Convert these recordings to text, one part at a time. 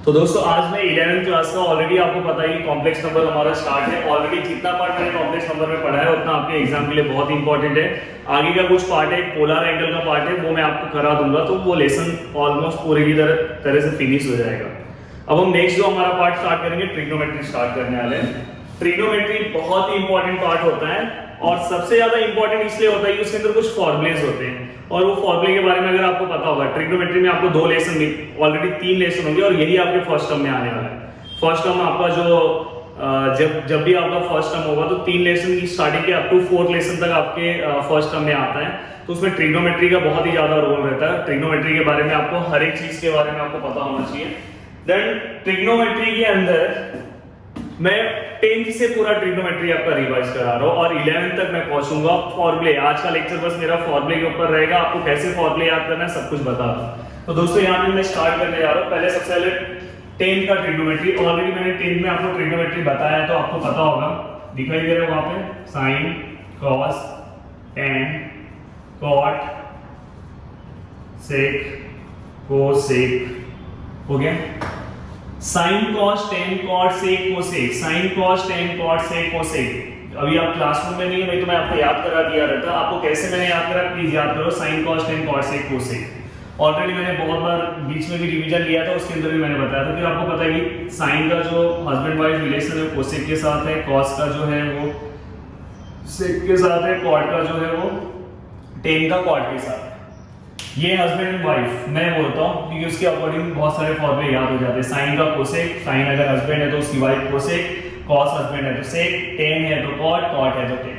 तो दोस्तों आज मैं 11th क्लास का ऑलरेडी आपको पता है कि कॉम्प्लेक्स नंबर हमारा स्टार्ट है। ऑलरेडी जितना पार्ट मैंने कॉम्प्लेक्स नंबर में पढ़ा है उतना आपके एग्जाम के लिए बहुत इंपॉर्टेंट है। आगे का कुछ पार्ट है, पोलर एंगल का पार्ट है, वो मैं आपको करा दूंगा, तो वो लेसन ऑलमोस्ट पूरे की तरह से फिनिश हो जाएगा। अब हम नेक्स्ट जो हमारा पार्ट स्टार्ट करेंगे, ट्रिग्नोमेट्री स्टार्ट करने वाले हैं। ट्रिग्नोमेट्री बहुत ही इंपॉर्टेंट पार्ट होता है और सबसे ज्यादा इंपॉर्टेंट इसलिए होता है कि उसके अंदर कुछ फॉर्मुलेज होते हैं और वो फॉर्मुले के बारे में अगर आपको पता होगा, ट्रिग्नोमेट्री में आपको 2 लेसन, ऑलरेडी 3 लेसन होंगे और यही आपके फर्स्ट टर्म में आने वाला है। फर्स्ट टर्म आपका जो जब भी आपका फर्स्ट टर्म होगा तो 3 लेसन की स्टार्टिंग के अप टू 4th लेसन तक आपके फर्स्ट टर्म में आता है। तो उसमें ट्रिग्नोमेट्री का बहुत ही ज्यादा रोल रहता है। ट्रिग्नोमेट्री के बारे में आपको हर एक चीज के बारे में आपको पता होना चाहिए। देन ट्रिग्नोमेट्री के अंदर मैं 10th से पूरा ट्रिग्नोमेट्री आपका रिवाइज करा रहा हूँ और 11th तक मैं पहुंचूंगा फॉर्मूले। आज का लेक्चर बस मेरा फॉर्मूले के ऊपर रहेगा, आपको कैसे फॉर्मूले याद करना है सब कुछ बता दूं। तो दोस्तों यहाँ पे मैं स्टार्ट करने जा रहा हूँ। पहले सबसे पहले 10th का ट्रिग्नोमेट्री। ऑलरेडी मैंने 10th में आपको ट्रिग्नोमेट्री बताया है तो आपको पता होगा, दिखाई दे रहा है वहां पे, sine, cos, tan, cot, sec, cosec, हो गया। Sine cos tan cot sec cosec, sine cos tan cot sec cosec. अभी आप क्लासरूम में नहीं है, नहीं तो मैं आपको याद करा दिया रहता। आपको कैसे मैंने याद करा प्लीज याद करो, sine cos tan cot sec cosec. Already मैंने बहुत बार बीच में भी रिवीजन लिया था, उसके अंदर भी मैंने बताया था। फिर आपको पता है कि साइन का जो हस्बैंड वाइफ रिलेशन है कोसेक के साथ है, कॉस का जो है वो सेक के साथ है, कॉट का जो है वो टेन का कॉट के साथ है। ये हस्बैंड एंड वाइफ मैं बोलता हूँ क्योंकि उसके अकॉर्डिंग बहुत सारे फॉर्मूले याद हो जाते हैं। साइन का कोसेक, साइन अगर हस्बैंड है तो उसकी वाइफ कोसेक, कॉस हस्बैंड है तो सेक, टेन है तो कॉट, कॉट है तो टेन।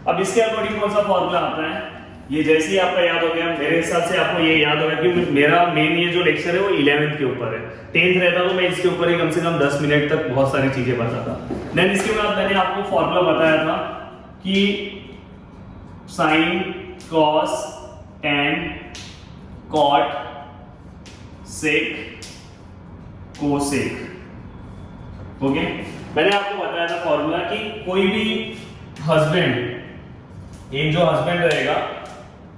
अब इसके अकॉर्डिंग कौन सा फॉर्मूला आता है, ये जैसे ही आपका याद हो गया, मेरे हिसाब से आपको ये याद होगा कि मेरा मेन ये जो लेक्चर है वो 11th के ऊपर है। 10th रहता तो मैं इसके ऊपर ही कम से कम 10 मिनट तक बहुत सारी चीजें बताता। देन इसके बाद मैंने आपको फॉर्मूला बताया था कि sign, cos, tan, cot, sec, cosec, okay. मैंने आपको बताया था फॉर्मूला कि कोई भी हस्बैंड, एक जो हस्बैंड रहेगा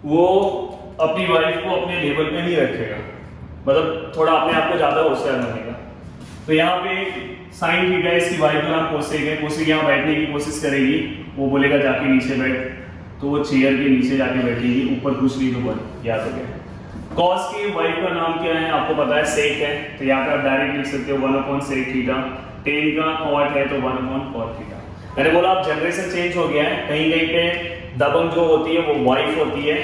वो अपनी वाइफ को अपने लेवल पे नहीं रखेगा, मतलब थोड़ा अपने आप को ज्यादा होशियार बनेगा। तो यहाँ पे साइन थीटा इसकी वाइफ का नाम कोसेक है। कोसेक यहाँ बैठने की कोशिश करेगी, वो बोलेगा जाके नीचे बैठ, तो वो चेयर के नीचे जाके बैठेगी, ऊपर कुछ नहीं, तो बस याद हो गया। कॉस की वाइफ का नाम क्या है आपको पता है, सेक है, तो यहाँ पे आप डायरेक्ट लिख सकते हो 1/sec थीटा। टेन का कॉट है तो 1/cot थीटा। मैंने बोला अब जनरेशन चेंज हो गया है, कहीं कहीं पे दबंग जो होती है वो वाइफ होती है,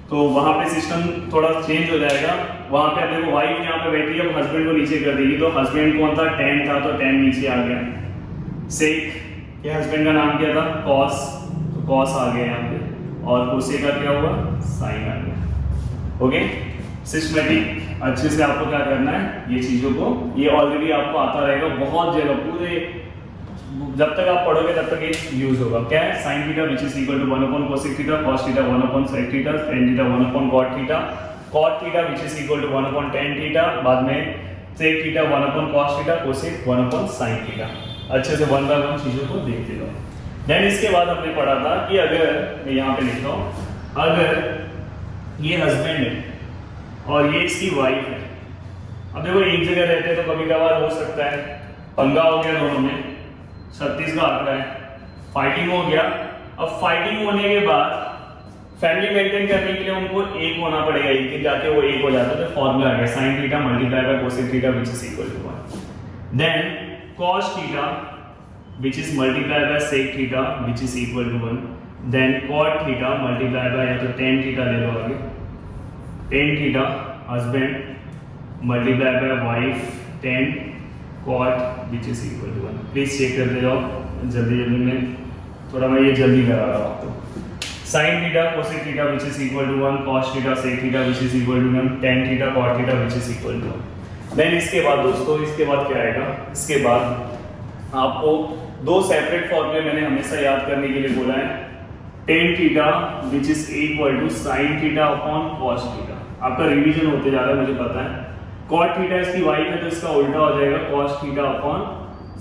तो वहां पे सिस्टम थोड़ा चेंज हो जाएगा। वहां पे अपने को वाइफ यहाँ पे बैठी है, वो हस्बैंड को नीचे कर देगी, तो हस्बैंड कौन था, टेन था, तो टेन नीचे आ गया। सेक के हस्बैंड का नाम क्या था, कॉस, तो कॉस आ गया यहाँ पे, और कोसेक का क्या हुआ, साइन आ गया। ओके, सिस्टमैटिक अच्छे से आपको क्या करना है, ये चीजों को, ये ऑलरेडी आपको आता रहेगा बहुत जगह, पूरे जब तक आप पढ़ोगे तब तक ये यूज होगा। क्या है, sine theta which is equal to 1/cosec theta, cos theta 1/sec theta, tan theta 1/cot theta, cot theta which is equal to 1/tan theta, बाद में sec theta 1/cos theta, cosec 1/sin theta. अच्छे से 1 bye 1 चीजों को देखते जाओ। Then इसके बाद हमने पढ़ा था कि अगर मैं यहाँ पे लिखता हूँ, अगर ये हस्बैंड है और ये इसकी वाइफ है, अब देखो एक जगह रहते हैं तो कभी कभार हो सकता है पंगा हो गया दोनों में, 36 का आंकड़ा है, फाइटिंग हो गया। अब फाइटिंग होने के बाद फैमिली मेंटेन करने के लिए उनको एक होना पड़ेगा, एक दिन जाके वो एक हो जाता है। तो फॉर्मूला आ गया sine theta multiply by cosec theta which is equal to 1। Then cos theta which is multiply by sec theta which is equal to 1। Then cot theta multiply by, या तो टेन थीटा ले लो आगे, tan theta husband multiply by wife, tan cot which is equal to 1। Please check करते जाओ जल्दी जल्दी में, थोड़ा मैं ये जल्दी करा रहा हूँ आपको। Sine theta cosec theta which is equal to 1, cos theta sec theta which is equal to 1, tan theta cot theta which is equal to 1। Then इसके बाद दोस्तों, इसके बाद क्या आएगा, इसके बाद आपको 2 सेपरेट फॉर्मूले मैंने हमेशा याद करने के लिए बोला है। Tan theta which is equal to sine theta upon cos theta. आपका रिवीजन होते जा रहा है मुझे पता है। कॉट थीटा इसकी वाइफ है तो इसका उल्टा हो जाएगा cos theta upon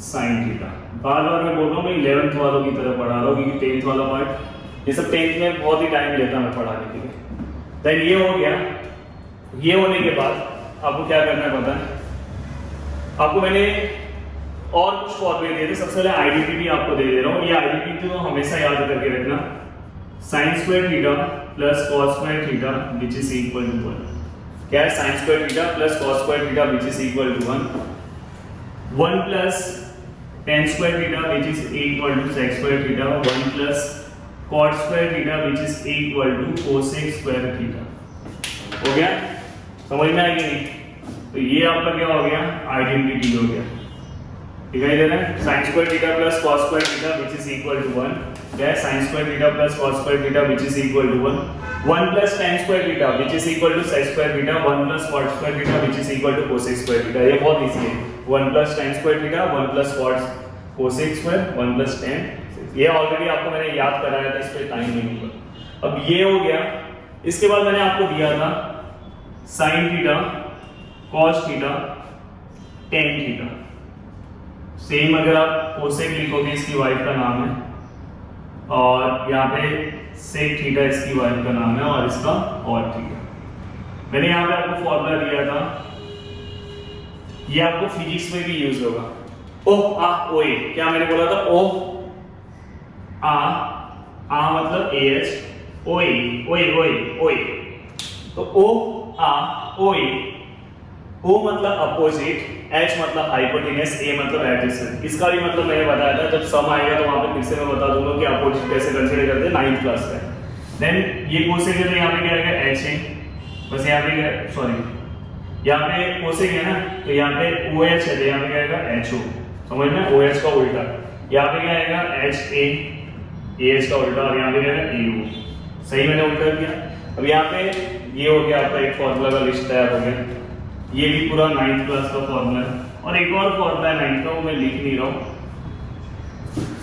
sine theta. बार बार मैं बोल रहा हूँ, मैं 11th वालों की तरह पढ़ा रहा हूँ क्योंकि 10th वाला पार्ट ये सब 10th में बहुत ही टाइम लेता मैं पढ़ाने के लिए। देन ये हो गया। ये होने के बाद आपको क्या करना है पता है, आपको मैंने और कुछ फॉर्मूले दिए थे। सबसे पहले आइडेंटिटी आपको दे दे रहा हूँ। ये आइडेंटिटी तो हमेशा याद करके रखना, sin square theta plus cos square theta which is equal to 1। क्या है? sin square theta plus cos square theta which is equal to 1 plus tan square theta which is equal to sec square theta, 1 plus cot square theta which is equal to cosec square theta. हो गया? समझ में आएगी नहीं? तो ये आपका क्या हो गया? आइडेंटिटी हो गया। दिखाई दे रहा है? sin square theta plus cos square theta which is equal to 1। क्या है? sin square theta plus cos square theta which is equal to 1 plus tan square theta which is equal to sec square theta, 1 plus cot square theta which is equal to cosec square theta. ये बहुत easy है। 1 plus tan square theta, 1 plus cot cosec square, 1 plus tan। ये already आपको मैंने याद कराया था, इस पे टाइम नहीं होगा। अब ये हो गया। इसके बाद मैंने आपको दिया था sin theta cos theta tan theta. Same अगर आप कोसेक लिखोगे, इसकी वाइफ का नाम है, और यहाँ पे सेक थीटा इसकी वाइफ का नाम है, और इसका और थीटा। मैंने यहाँ पे आपको फॉर्मूला दिया था, ये आपको फिजिक्स में भी यूज होगा। ओ आ ओ ए, क्या मैंने बोला था? ओ आ मतलब ए एच, ओ ए ओ ए ओ ए ओ ए। तो ओ आ ओ ए, O मतलब अपोजिट, H मतलब हाइपोटेनस, A मतलब एडजेसेंट। इसका भी मतलब मैंने बताया था, जब सम आएगा तो वहां पे फिर से मैं बता दूंगा कि अपोजिट कैसे कंसीडर करते हैं 9th क्लास में। देन ये कोसेक है तो यहाँ पे क्या आएगा? H है, बस यहाँ पे क्या, सॉरी यहाँ पे कोसेक है ना, तो यहाँ पे OH है तो यहाँ पे क्या आएगा? HO। समझ में? OH का उल्टा। यहाँ पे क्या आएगा? HA, AH का उल्टा, और यहाँ पे क्या आएगा? AO। सही मैंने उल्टा किया। अब यहाँ पे ये हो गया आपका एक फॉर्मूला का लिस्ट तैयार हो गया। ये भी पूरा 9th क्लास का फॉर्मूला है, और एक और फॉर्मूला है 9th का, वो मैं लिख नहीं रहा हूँ।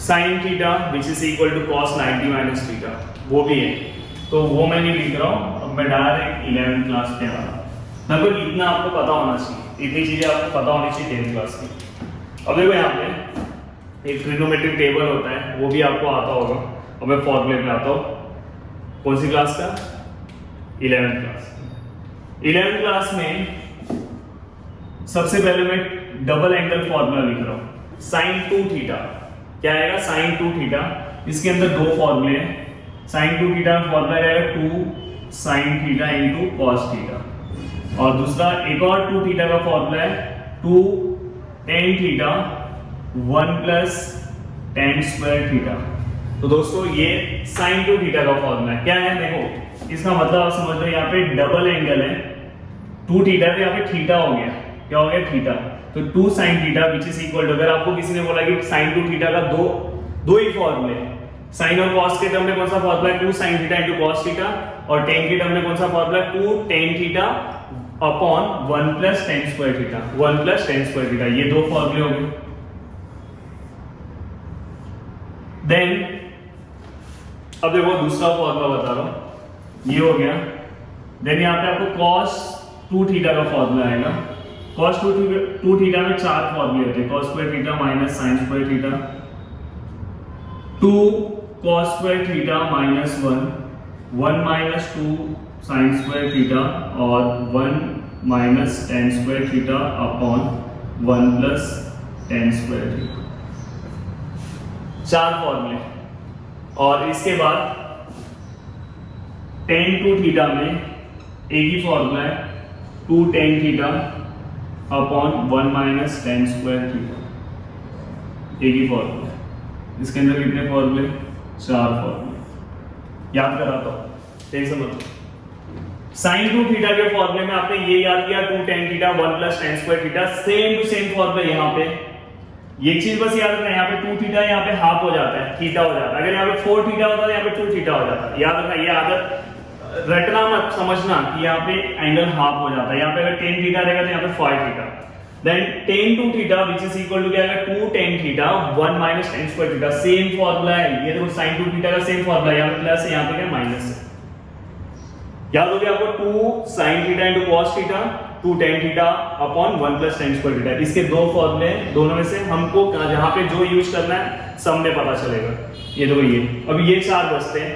sin theta which is equal to cos 90 minus theta, वो भी है, तो वो मैं नहीं लिख रहा हूँ। अब मैं डायरेक्ट 11th क्लास पे आ रहा हूँ। लगभग इतना आपको पता होना चाहिए, इतनी चीजें आपको पता होनी चाहिए 10th क्लास की। अब देखो यहाँ पे एक ट्रिग्नोमेट्रिक टेबल होता है, वो भी आपको आता होगा। अब मैं फॉर्मूले पे आता हूँ। कौन सी क्लास का? 11th class. 11th क्लास में सबसे पहले मैं डबल एंगल फॉर्मूला लिख रहा हूं। sin 2 थीटा क्या आएगा? sin 2 थीटा, इसके अंदर दो फॉर्मूले हैं। sin 2 थीटा का फॉर्मूला आएगा 2 sin theta into cos theta, और दूसरा एक और 2 थीटा का फॉर्मूला है 2 tan theta 1 plus tan square theta. तो दोस्तों ये sin 2 थीटा का फॉर्मूला है। क्या है? देखो इसका मतलब आप समझ लो, यहाँ पे डबल एंगल है 2 थीटा, तो यहाँ पे थीटा हो गया। क्या हो गया? थीटा। तो 2 sin theta which is equal to, अगर आपको किसी ने बोला कि sin 2 थीटा का दो ही फॉर्मूले, sin और cos के टर्म में कौन सा फॉर्मूला है? 2 sin theta into cos theta, और tan के टर्म में कौन सा फॉर्मूला है? 2 tan theta upon 1 plus tan square theta, 1 plus tan square theta. ये दो फॉर्मूले हो गए। देन अब देखो दूसरा फॉर्मूला बता रहा हूं, ये हो गया। देन यहाँ पे आपको cos 2 थीटा का फॉर्मूला आएगा। cos 2 थीटा में 4 फॉर्मूले होते हैं। cos square theta minus sin square theta, 2 cos square theta minus 1 minus 2 sin square theta, और 1 minus tan square theta upon 1 plus tan square theta. 4 फॉर्मूले। और इसके बाद tan 2 थीटा में एक ही फॉर्मूला है 2 tan theta upon 1 minus tan square theta, एक ही formula. इसके अंदर कितने फॉर्मूले? 4 फॉर्मूले। याद कराता हूं, ठीक समझ। sin 2 थीटा के फॉर्मूले में आपने ये याद किया 2 tan theta 1 plus tan square theta, same to same formula यहाँ पे। ये चीज बस याद रखना, यहाँ पे 2 थीटा है, यहाँ पे हाफ हो जाता है, थीटा हो जाता है। अगर यहाँ पे 4 थीटा होता है, यहाँ पे 2 थीटा हो जाता है। याद रखना, ये आदत रटना मत, समझना कि यहाँ पे एंगल हाफ हो जाता है। यहाँ पे अगर tan थीटा रहेगा तो यहाँ पे 5 theta. Then tan 2 theta which is equal to क्या आएगा? 2 tan theta 1 minus tan square theta. Same formula है ये, देखो sin 2 थीटा का सेम फॉर्मूला है। यहाँ पे प्लस है, यहाँ पे क्या माइनस है। याद हो गया आपको? 2 sin theta into cos theta, 2 tan theta upon 1 plus tan square theta. इसके दो फॉर्मूले, दोनों में से हमको जहां पे जो यूज करना है सब में पता चलेगा। ये देखो ये, अब ये 4 बचते हैं,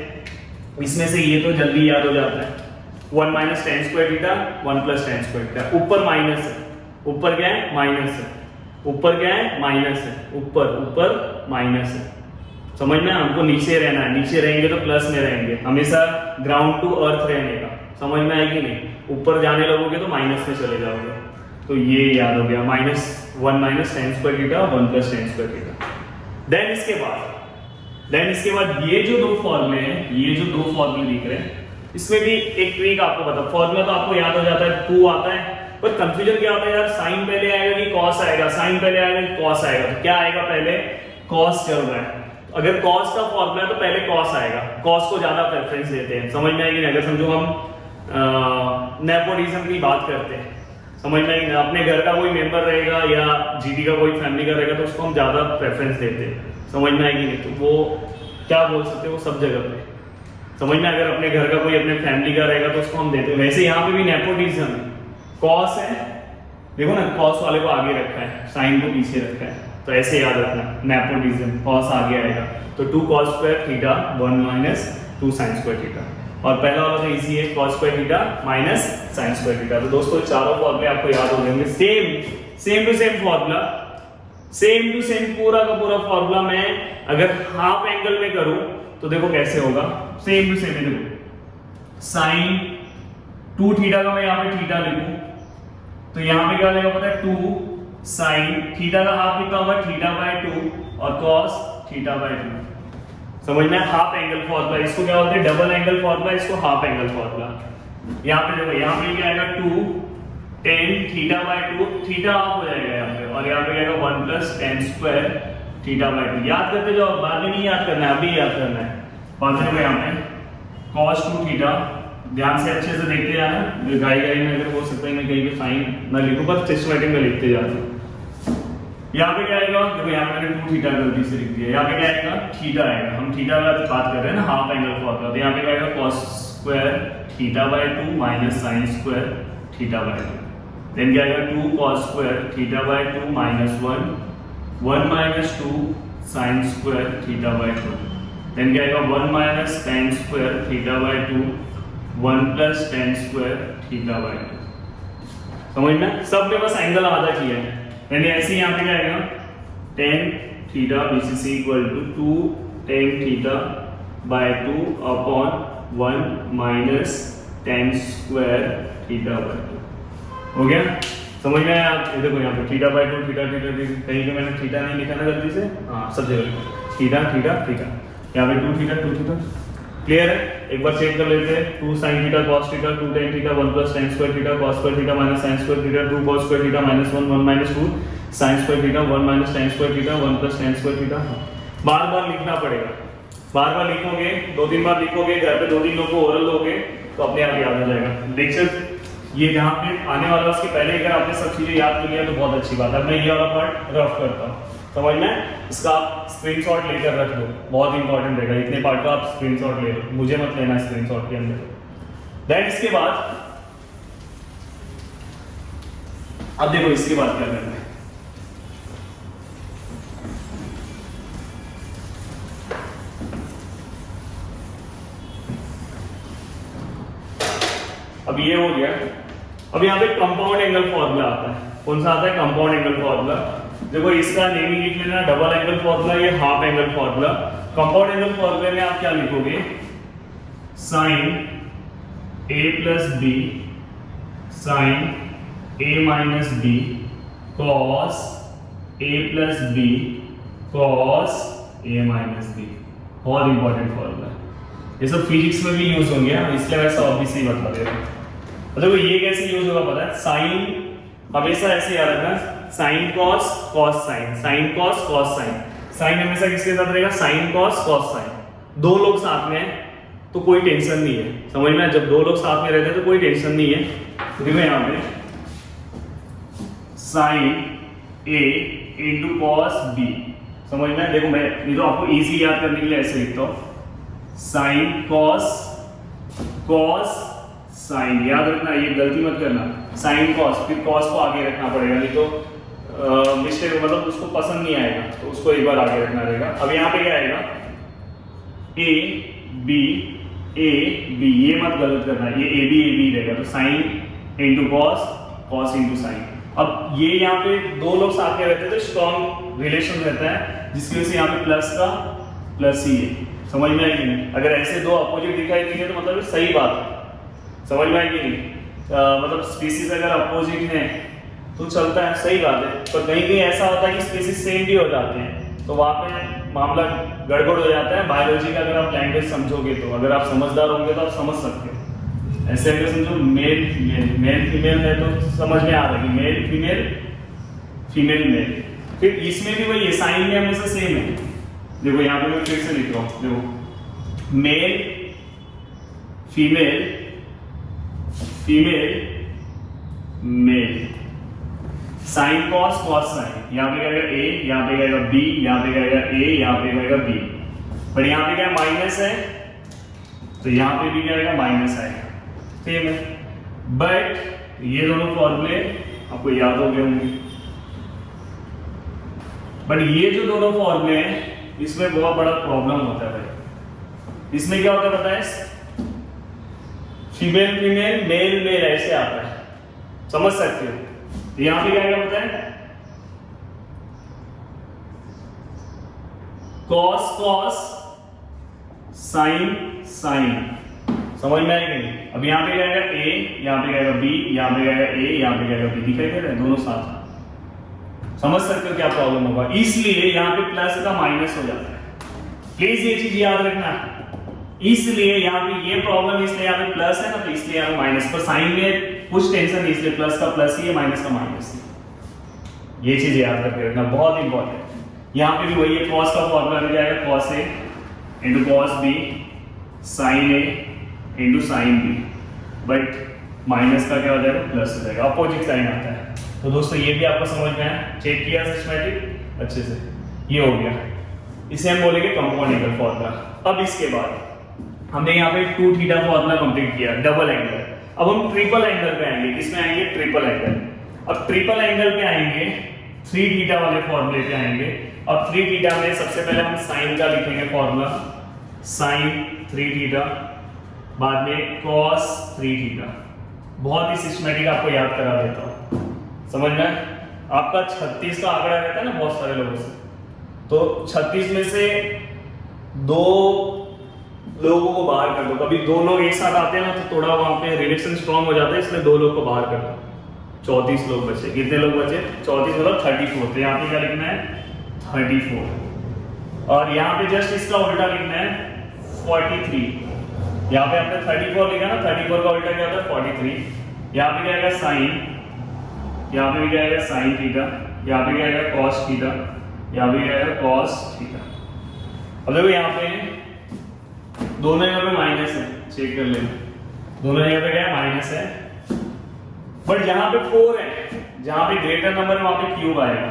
इसमें से ये तो जल्दी याद हो जाता है। 1 minus tan square theta 1 plus tan square theta. ऊपर माइनस है, ऊपर क्या है? माइनस है, ऊपर क्या है, माइनस है, ऊपर ऊपर माइनस है, समझ में, हमको नीचे रहना है, नीचे रहेंगे तो प्लस में रहेंगे, हमेशा ग्राउंड टू अर्थ रहने का, समझ में आएगी नहीं, ऊपर जाने लगोगे तो माइनस में चले जाओगे। तो ये याद हो गया, -1 minus tan square theta, 1 plus tan square theta. Then इसके बाद ये जो दो फॉर्मूले हैं, ये जो दो फॉर्मूले दिख रहे हैं, इसमें भी एक ट्रिक आपको बता, फॉर्मूला तो आपको याद हो जाता है, 2 आता है, पर कंफ्यूजन क्या होता है यार, साइन पहले आएगा कि कॉस आएगा, साइन पहले आएगा कि कॉस आएगा, तो क्या आएगा पहले, कॉस चल रहा है, अगर कॉस का फॉर्मूला है तो पहले कॉस आएगा, कॉस को ज्यादा प्रेफरेंस देते हैं, समझ में आएगी। अगर समझो हम नेपोटिज्म की बात करते हैं, समझ में आएगी, अपने घर का कोई मेंबर रहेगा या जीडी का कोई फैमिली का रहेगा तो उसको हम ज्यादा प्रेफरेंस देते हैं, समझ में आएगी नहीं, तो वो क्या बोल सकते हैं, वो सब जगह पे समझ में, अगर अपने घर का कोई अपने फैमिली का रहेगा तो उसको हम देते हैं। वैसे यहाँ पे भी नेपोटिज्म है, कॉस है, देखो ना, कॉस वाले को आगे रखा है, साइन को पीछे रखा है, तो ऐसे याद रखना, नेपोटिज्म, कॉस आगे आएगा, तो 2 cos square theta 1 minus 2 sin square theta, और पहला वाला तो इजी है, cos square theta minus sin square theta. तो दोस्तों चारों फॉर्मूले आपको याद हो जाएंगे, same to same formula, same to same पूरा का पूरा फॉर्मूला मैं अगर हाफ एंगल में करूं तो देखो कैसे होगा, सेम टू सेम, देखो sin 2 थीटा का मैं यहाँ पे थीटा लिखूं तो यहाँ पे क्या लगेगा पता है, 2 sin थीटा का हाफ कितना होगा, थीटा बाय 2, और cos थीटा बाय 2, समझ में, हाफ एंगल फॉर्मूला, इसको क्या बोलते हैं, डबल एंगल फॉर्मूला, इसको हाफ एंगल फॉर्मूला। यहाँ पे देखो, यहाँ पे क्या आएगा, 2 tan theta by 2, theta half हो जाएगा यहाँ पे, और यहाँ पे क्या आएगा 1 plus tan square theta by 2, याद करते जाओ, बाद में नहीं याद करना है, अभी याद करना है। बाद में यहाँ पे cos 2 थीटा, ध्यान से अच्छे से देखते जाना, गाई में अगर हो सकता है मैं कहीं पे साइन ना लिखूं, बस सिस्टमैटिक में लिखते जाना। यहाँ पे क्या आएगा, देखो यहाँ पे मैंने 2 थीटा गलती से लिख दिया, यहाँ पे क्या आएगा, थीटा आएगा, हम थीटा का बात कर रहे हैं ना, हाफ एंगल फॉर्मूला, तो यहाँ पे क्या आएगा, cos square theta by 2 minus sin square theta by 2, then क्या आएगा 2 cos square theta by 2 minus 1 minus 2 sin square theta by 2, then क्या आएगा 1 minus tan square theta by 2, 1 plus tan square theta by 2, समझ में, सब ने बस angle आधा किया है, यानी ऐसे यहाँ पे क्या आएगा, tan theta BCC equal to 2 tan theta by 2 upon 1 minus tan square theta by 2, हो गया, समझ में आया। आप देखो यहाँ पे थीटा बाय 2, थीटा थीटा, कहीं पे मैंने थीटा नहीं लिखा ना गलती से, हाँ सब जगह थीटा थीटा थीटा, यहाँ पे 2 थीटा, क्लियर है। एक बार चेक कर लेते हैं, 2 sin theta cos theta 2 tan theta 1 plus tan square theta cos square theta minus sin square theta 2 cos square theta minus 1 minus 2 sin square theta 1 minus tan square theta 1 plus tan square theta. बार बार लिखना पड़ेगा, बार बार लिखोगे, 2-3 बार लिखोगे, घर पे 2-3 लोग को ओरल दोगे तो अपने आप याद हो जाएगा। लेक्चर ये जहाँ पे आने वाला उसके पहले अगर आपने सब चीजें याद कर लिया तो बहुत अच्छी बात है। मैं ये वाला पार्ट रफ करता हूँ, समझ में, इसका आप स्क्रीनशॉट लेकर रख लो, बहुत इंपॉर्टेंट रहेगा, इतने पार्ट का आप स्क्रीनशॉट ले लो, मुझे मत लेना स्क्रीनशॉट के अंदर। देन इसके बाद अब देखो इसके बाद क्या करना है, अब ये हो गया। अब यहाँ पे कंपाउंड एंगल फॉर्मूला आता है, कौन सा आता है, कंपाउंड एंगल फॉर्मूला। देखो इसका नेमिंग लिख लेना, डबल एंगल फॉर्मूला, ये half angle formula. Compound angle फॉर्मूले में आप क्या लिखोगे, sine a plus B sine a minus B cos a plus B cos a minus B. बहुत इंपॉर्टेंट फॉर्मूला है, ये सब फिजिक्स में भी यूज होंगे, इसलिए मैं सब ऑब्वियसली बता दे रहा हूँ। देखो ये कैसे यूज होगा पता है, साइन हमेशा ऐसे याद रखना, sine cos cos sine, sine cos cos sine. Sine हमेशा किसके साथ रहेगा, साइन कॉस कॉस साइन। दो लोग साथ में हैं तो कोई टेंशन नहीं है, समझ में, जब दो लोग साथ में रहते हैं तो कोई टेंशन नहीं है। तो देखो यहाँ पे sign A into cos B, समझ में। देखो मैं ये तो आपको इजी याद करने के लिए ऐसे लिखता हूँ, साइन कॉस कॉस साइन, याद रखना, ये गलती मत करना, साइन कॉस, फिर कॉस को आगे रखना पड़ेगा, नहीं तो मिस्टेक मतलब उसको पसंद नहीं आएगा, तो उसको एक बार आगे रखना रहेगा। अब यहाँ पे क्या आएगा, ए बी, ये मत गलत करना, ये ए बी रहेगा, तो sine into cos, cos into sine. अब ये यहाँ पे दो लोग साथ में रहते थे, स्ट्रॉन्ग रिलेशन रहता है, जिसकी वजह से यहाँ पे प्लस का प्लस ही है। समझ में आएगी नहीं? अगर ऐसे दो अपोजिट दिखाई देंगे तो मतलब सही बात है। समझ में आएगी नहीं? मतलब स्पीसीज अगर अपोजिट है तो चलता है, सही बात है। पर कहीं कहीं ऐसा होता है कि स्पीसीज सेम भी हो जाते हैं, तो वहाँ पे मामला गड़बड़ हो जाता है। बायोलॉजी का अगर आप लैंग्वेज समझोगे तो, अगर आप समझदार होंगे तो आप समझ सकते हो। ऐसे अगर समझो मेल फीमेल, मेल फीमेल है तो समझ में आ रहा है मेल फीमेल फीमेल मेल। फिर इसमें भी वही है, साइन में हमेशा सेम है। देखो यहाँ पे मैं फिर से लिख रहा हूँ, देखो male female female male, sign cos cos sign, यहाँ पे गएगा ए, यहाँ पे गएगा बी, यहाँ पे गएगा ए, यहाँ पे गएगा बी। पर यहाँ पे क्या माइनस है तो यहाँ पे भी गएगा माइनस आएगा, सेम है। बट ये दोनों फॉर्मूले आपको याद हो गए होंगे। बट ये जो दोनों फॉर्मूले हैं इसमें बहुत बड़ा प्रॉब्लम होता है भाई। इसमें क्या होता है पता है? फीमेल फीमेल मेल मेल ऐसे आता है, समझ सकते हो? यहां पे क्या आएगा पता है? कॉस कॉस साइन साइन, समझ में आएगा नहीं? अब यहाँ पे जाएगा ए, यहाँ पे जाएगा बी, यहाँ पे जाएगा ए, यहाँ पे जाएगा बी, दिखाई दे रहा है दोनों साथ। समझ सकते हो क्या प्रॉब्लम होगा? इसलिए यहाँ पे प्लस का माइनस हो जाता है, प्लीज ये चीज याद रखना। इसलिए यहाँ पे ये प्रॉब्लम, इसलिए यहाँ पे प्लस है ना, तो इसलिए यहाँ पे माइनस। पर साइन में कुछ टेंशन नहीं, इसलिए प्लस का प्लस ही है, माइनस का माइनस ही। ये चीज याद करके रखना, बहुत इंपॉर्टेंट। यहाँ पे भी वही है, कॉस का फॉर्मूला मिल जाएगा cos A into cos B sine A into sine B, but minus का क्या हो जाएगा? प्लस हो जाएगा, अपोजिट साइन आता है। तो दोस्तों ये भी आपको समझ में आया? चेक किया सिस्टमैटिक अच्छे से? ये हो गया, इसे हम बोलेंगे कंपाउंड एंगल फॉर्मूला। अब इसके बाद हमने यहाँ पे 2 थीटा फॉर्मूला कंप्लीट किया, डबल एंगल। अब हम ट्रिपल एंगल पे आएंगे। किसमें आएंगे? Triple angle. अब ट्रिपल एंगल पे आएंगे, 3 थीटा वाले फॉर्मूले पे आएंगे। अब 3 थीटा में सबसे पहले हम साइन का लिखेंगे फॉर्मूला, साइन 3 थीटा, बाद में कॉस 3 थीटा। बहुत ही सिस्टमैटिक आपको याद करा देता हूँ, समझ में? आपका 36 का आंकड़ा रहता है ना बहुत सारे लोगों से, तो 36 में से 2 लोगों को बाहर कर दो। कभी 2 लोग एक साथ आते हैं ना तो थोड़ा वहां पे रिलेशन स्ट्रॉन्ग हो जाता है, इसलिए 2 लोग को बाहर कर दो। 34 लोग बचे। कितने लोग बचे? 34 मतलब 34। तो यहाँ पे क्या लिखना है? 34। और यहाँ पे जस्ट इसका उल्टा लिखना है 43। यहाँ पे आपने 34 लिखा ना, 34 का उल्टा क्या होता है? 43। यहाँ पे क्या आएगा? साइन, यहाँ पे भी क्या आएगा? साइन थीटा, यहाँ पे क्या आएगा? कॉस थीटा, यहाँ पे क्या आएगा? Cos theta. अब देखो यहाँ पे दोनों यहाँ पे माइनस है, चेक कर लेना, दोनों यहाँ पे क्या है? माइनस है। बट जहां पे 4 है, जहां पे ग्रेटर नंबर है वहां पे क्यूब आएगा,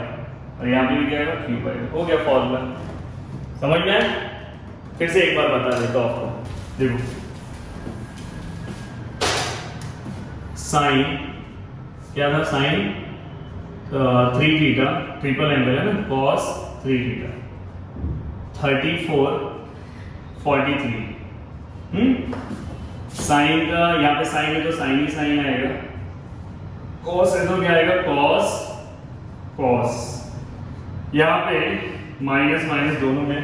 और यहाँ पे भी क्या आएगा? क्यूब आएगा। हो गया फॉर्मूला, समझ में आया? फिर से एक बार बता देता हूं आपको। देखो साइन क्या था? साइन 3 थीटा, ट्रिपल एंगल है ना, कॉस 3 थीटा, 34 43। साइन का यहाँ पे साइन है तो साइन ही साइन आएगा, कॉस है तो क्या आएगा? Cos cos. यहाँ पे माइनस माइनस दोनों में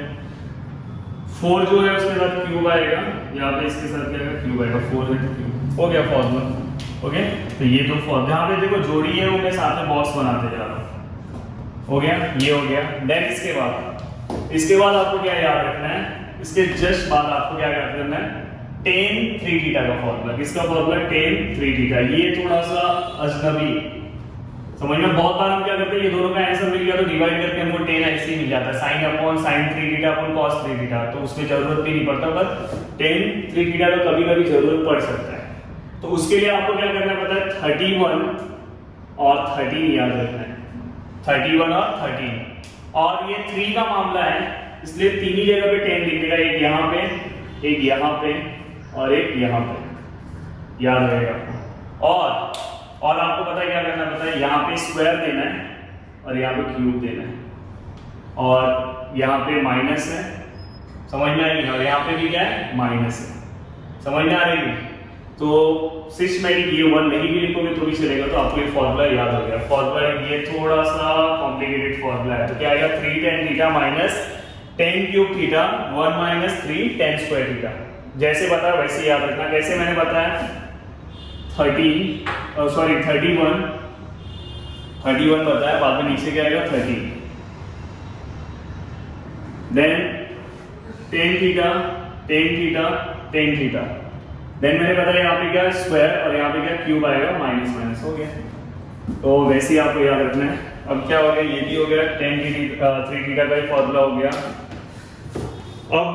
4 जो है उसके साथ क्यूब आएगा, यहाँ पे इसके साथ क्या आएगा? क्यूब आएगा। 4 है तो क्यूब। हो गया फॉर्मूला। ओके, तो ये तो फॉर्मूला यहाँ पे देखो जोड़ी है वो मैं साथ में बॉक्स बनाते जा रहा हूँ। हो गया, ये हो गया। देन इसके बाद आपको क्या याद रखना है? इसके जस्ट बाद आपको क्या याद करना है? tan 3 थीटा का फॉर्मूला। किसका फॉर्मूला? tan 3 theta. ये थोड़ा सा अजनबी समझ में। बहुत बार हम क्या करते हैं, ये दोनों का आंसर मिल गया तो डिवाइड करके हमको tan ऐसे ही मिल जाता है, sin upon sin 3 theta upon cos 3 theta, तो उसमें जरूरत भी नहीं पड़ता। बट tan 3 थीटा का कभी कभी जरूरत पड़ सकता है, तो उसके लिए आपको क्या करना पता है? 31 और 13 याद रखना है। 31 और 13। और ये 3 का मामला है, इसलिए 3 ही जगह पे 10 लिखेगा, एक यहाँ पे, एक यहाँ पे और एक यहाँ पे, याद रहेगा। और आपको पता है क्या करना पता है? यहाँ पे स्क्वायर देना है और यहाँ पे क्यूब देना है, और यहाँ पे माइनस है, समझ में आएगी? और यहाँ पे भी क्या है? माइनस है, समझ में आ रही है? तो सिस्टमैटिक ये 1 नहीं भी लिखोगे तो भी चलेगा। तो आपको ये फॉर्मूला याद हो गया। फॉर्मूला ये थोड़ा सा कॉम्प्लिकेटेड फॉर्मूला है, तो क्या आएगा 3 tan theta minus 10 cube theta 1 minus 3 tan square theta. जैसे बताया वैसे याद रखना। कैसे मैंने बताया 31 बताया, बाद में नीचे क्या आएगा 30, देन tan थीटा देन मैंने बताया यहाँ पे क्या स्क्वायर और यहाँ पे क्या क्यूब आएगा, माइनस माइनस हो गया। तो वैसे ही आपको याद रखना है। अब क्या हो गया, ये भी हो गया, tan 3 थीटा का फॉर्मूला हो गया। अब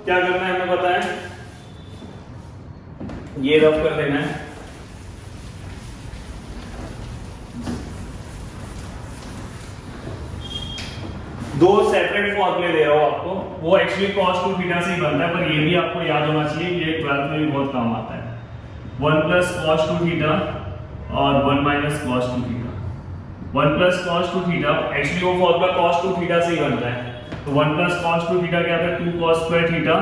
क्या करना है हमें पता है, ये रफ कर देना है। दो सेपरेट फॉर्मूले दे रहा हूं आपको, वो एक्चुअली cos 2 थीटा से ही बनता है, पर ये भी आपको याद होना चाहिए, ये 12th में भी बहुत काम आता है। 1 प्लस cos 2 थीटा और 1 minus cos 2 theta. 1 plus cos 2 theta actually वो फॉर्मूला cos 2 थीटा से ही बनता है। तो 1 प्लस cos 2 थीटा क्या आता है 2 cos स्क्वायर थीटा।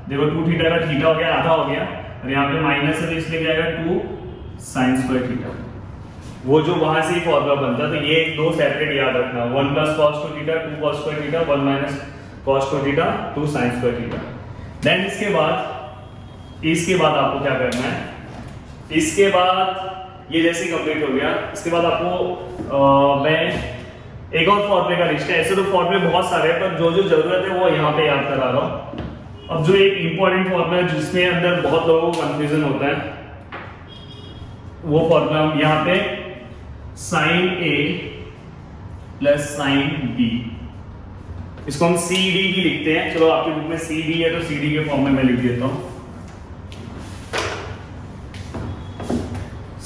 देखो 2 थीटा का थीटा हो गया, आधा हो गया, और यहाँ पे माइनस है तो इसलिए क्या आएगा 2 sin स्क्वायर थीटा। वो जो वहां से ही फॉर्मूला बनता है। तो ये दो सेपरेट याद रखना, 1 plus cos 2 theta 2 cos square theta, 1 minus cos 2 theta 2 sin square theta. Then इसके बाद आपको क्या करना है, इसके बाद ये जैसे कंप्लीट हो गया, इसके बाद आपको मैं एक और फॉर्मूले का लिस्ट है। ऐसे तो फॉर्मूले बहुत सारे हैं, पर जो जो जरूरत है वो यहाँ पे याद करा रहा हूँ। अब जो एक इंपॉर्टेंट फॉर्मूला है जिसमें अंदर बहुत लोगों को कंफ्यूजन होता है, वो फॉर्मूला हम यहाँ पे sin A plus sin B, इसको हम CD भी लिखते हैं। चलो आपकी बुक में CD है तो CD के फॉर्म में मैं लिख देता हूं,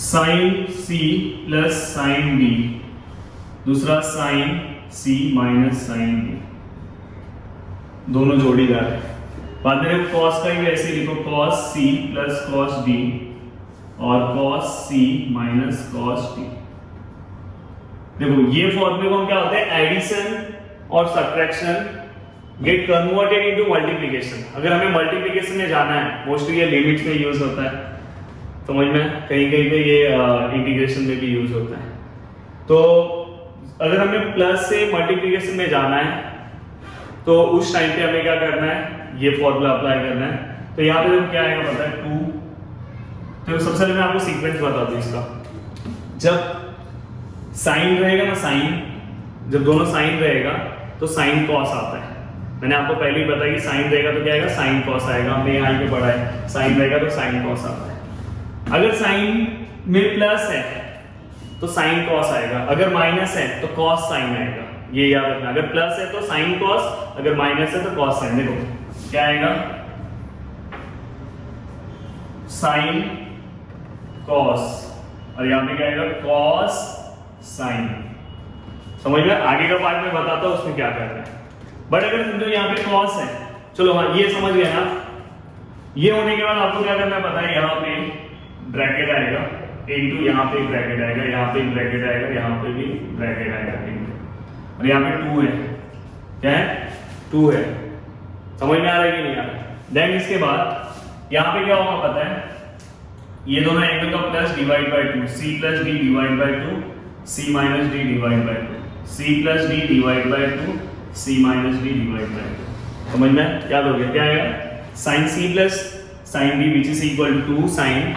sin C plus sin B, दूसरा sin C minus sin B, दोनों जोड़ीदार है। बाद में cos का भी ऐसे लिखो, cos C plus cos D और cos C minus cos D। देखो ये फॉर्मूले को हम क्या होते हैं, एडिशन और subtraction get converted into multiplication. अगर हमें मल्टीप्लिकेशन में जाना है, मोस्टली ये लिमिट्स में यूज होता है, समझ में, कहीं कहीं पे ये इंटीग्रेशन में भी यूज होता है। तो अगर हमें प्लस से मल्टीप्लिकेशन में जाना है तो उस टाइम पे हमें क्या करना है, ये फॉर्मूला अप्लाई करना है। तो यहाँ पे क्या आएगा पता है 2। तो सबसे पहले मैं आपको सीक्वेंस बता दूं इसका। जब साइन रहेगा ना, साइन, जब दोनों साइन रहेगा तो साइन कॉस आता है। मैंने आपको पहले ही बताया कि साइन रहेगा तो क्या आएगा, साइन कॉस आएगा। हमने यहाँ पे पढ़ा है, साइन रहेगा तो साइन कॉस आता है। अगर साइन में प्लस है तो साइन कॉस आएगा, अगर माइनस है तो कॉस साइन आएगा। ये याद रखना, अगर प्लस है तो साइन कॉस, अगर माइनस है तो कॉस साइन। देखो क्या आएगा, साइन कॉस, और यहाँ पे क्या आएगा कॉस साइन। समझ में, आगे का पार्ट में बताता हूं उसमें क्या करना है। बट अगर समझो यहाँ पे कॉस है, चलो हाँ ये समझ गए ना। ये होने के बाद आपको क्या करना है पता है, यहाँ पे ब्रैकेट आएगा इनटू, यहाँ पे ब्रैकेट आएगा, यहाँ पे ब्रैकेट आएगा, यहाँ पे भी ब्रैकेट आएगा इनटू, और यहाँ पे 2 है। क्या है, 2 है। समझ में आ रहा है कि नहीं आ रहा है। देन इसके बाद यहाँ पे क्या होगा पता है, ये दोनों एंगल का plus divide by 2, c plus d divide by 2, c minus d divide by 2, c plus d divide by 2, c minus d divide by 2। समझ में याद हो गया, क्या आएगा sin c plus sin d which is equal to sin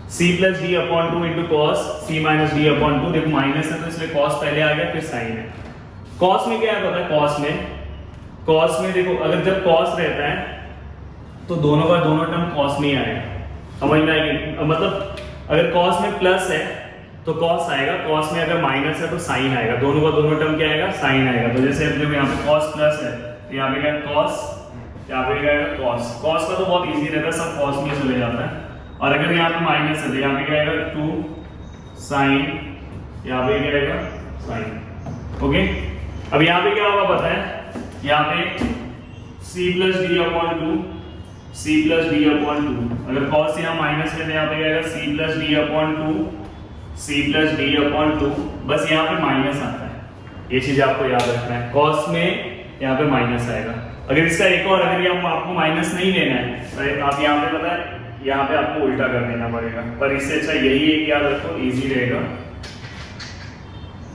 c plus d upon 2 into cos c minus d upon 2। देखो minus है तो इसलिए cos पहले आ गया, फिर sin है। cos में क्या है पता है, cos में देखो अगर जब cos रहता है तो दोनों का दोनों टर्म cos में ही आएगा। समझ में आएगी, मतलब अगर cos में प्लस है तो cos आएगा, cos में अगर माइनस है तो sin आएगा, दोनों का दोनों टर्म क्या आएगा, sin आएगा। तो जैसे अपने यहाँ पे cos प्लस है तो यहाँ पे क्या है cos, यहाँ पे क्या है cos। cos का तो बहुत इजी रहता है, सब cos में चले जाता है। और अगर यहाँ पे माइनस है तो यहाँ पे क्या आएगा 2 sin, यहाँ पे क्या आएगा sin। ओके, अब यहाँ पे क्या होगा पता है, यहाँ पे c plus d upon 2, c plus d upon 2। अगर cos यहाँ माइनस है तो यहाँ पे क्या आएगा c plus d upon 2, c plus d upon 2। बस यहाँ पे माइनस आता है, ये चीज आपको याद रखना है। cos में यहाँ पे माइनस आएगा। अगर इसका एक और, अगर ये आपको माइनस नहीं लेना है तो आप यहाँ पे पता है यहाँ पे आपको उल्टा कर देना पड़ेगा, पर इससे अच्छा यही एक याद रखो, इजी रहेगा।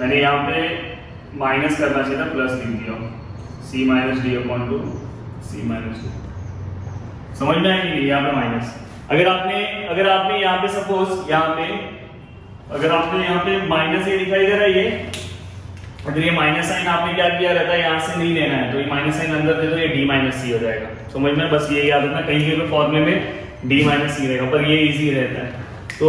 मैंने यहाँ पे माइनस करना चाहिए था, प्लस लिख दिया, c minus D upon two C minus D. समझ में आएगी नहीं? यहाँ पे माइनस, अगर आपने यहाँ पे सपोज अगर आपने यहाँ पे माइनस ये दिखाई दे रहा है, ये अगर ये माइनस साइन आपने क्या किया रहता है, यहाँ से नहीं लेना है, तो ये माइनस साइन अंदर दे दो, ये डी माइनस सी हो जाएगा। समझ में? बस ये याद रखना, कहीं कहीं फॉर्मूले में डी माइनस सी रहेगा, पर ये इजी रहता है। तो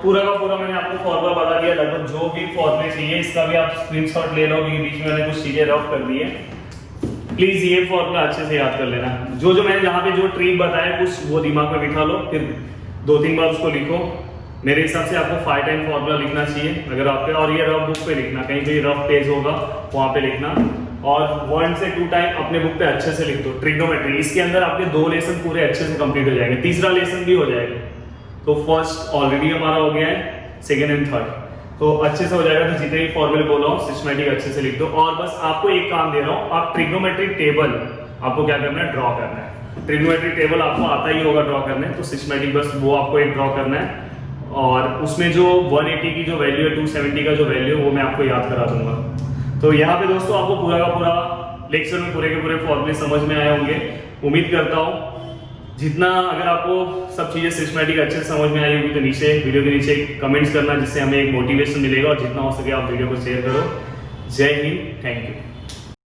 पूरा का पूरा मैंने आपको फॉर्मूला बता दिया, लगभग जो भी फॉर्मूले चाहिए इसका भी आप स्क्रीनशॉट ले लो, क्योंकि बीच में मैंने कुछ चीजें रफ कर दी है। प्लीज ये फॉर्मूला अच्छे से याद कर लेना। जो जो मैंने यहाँ पे जो ट्रिक बताया कुछ वो दिमाग में बिठा लो, फिर 2-3 बार उसको लिखो। मेरे हिसाब से आपको 5 टाइम फॉर्मूला लिखना चाहिए अगर आपके, और ये रफ बुक पे लिखना, कहीं कहीं रफ पेज होगा वहां पे लिखना, और 1 से 2 टाइम अपने बुक पे अच्छे से लिख दो। ट्रिग्नोमेट्री, इसके अंदर आपके 2 लेसन पूरे अच्छे से कंप्लीट हो जाएंगे, तीसरा लेसन भी हो जाएगा। तो फर्स्ट ऑलरेडी हमारा हो गया है, सेकेंड एंड थर्ड तो अच्छे से हो जाएगा। तो जितने भी फॉर्मूले बोला हूँ सिस्टमैटिक अच्छे से लिख दो, और बस आपको एक काम दे रहा हूँ, आप ट्रिग्नोमेट्रिक टेबल आपको क्या करना है, ड्रॉ करना है। ट्रिग्नोमेट्रिक टेबल आपको आता ही होगा ड्रॉ करने, तो सिस्टमैटिक बस वो आपको एक ड्रॉ करना है, और उसमें जो 180 की जो वैल्यू है, 270 का जो वैल्यू है, वो मैं आपको याद करा दूंगा। तो यहाँ पे दोस्तों आपको पूरा का पूरा लेक्चर में पूरे के पूरे फॉर्मूले समझ में आए होंगे, उम्मीद करता हूँ। जितना अगर आपको सब चीजें सिस्टमैटिक अच्छे से समझ में आई होगी तो नीचे वीडियो के नीचे कमेंट्स करना, जिससे हमें एक मोटिवेशन मिलेगा, और जितना हो सके आप वीडियो को शेयर करो। जय हिंद, थैंक यू।